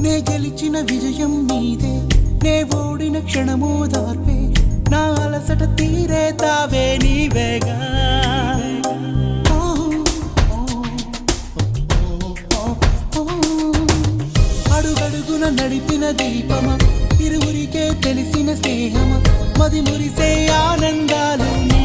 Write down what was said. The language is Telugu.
నే గెలిచిన విజయం నీదే, నే ఓడిన క్షణమో దార్పే, నా అలసట తీరే తావే నీవేగా. అడుగడుగున నడిపిన దీపమా, ఇరువురికే తెలిసిన స్నేహమా, మది మురిసే ఆనందాలు నీ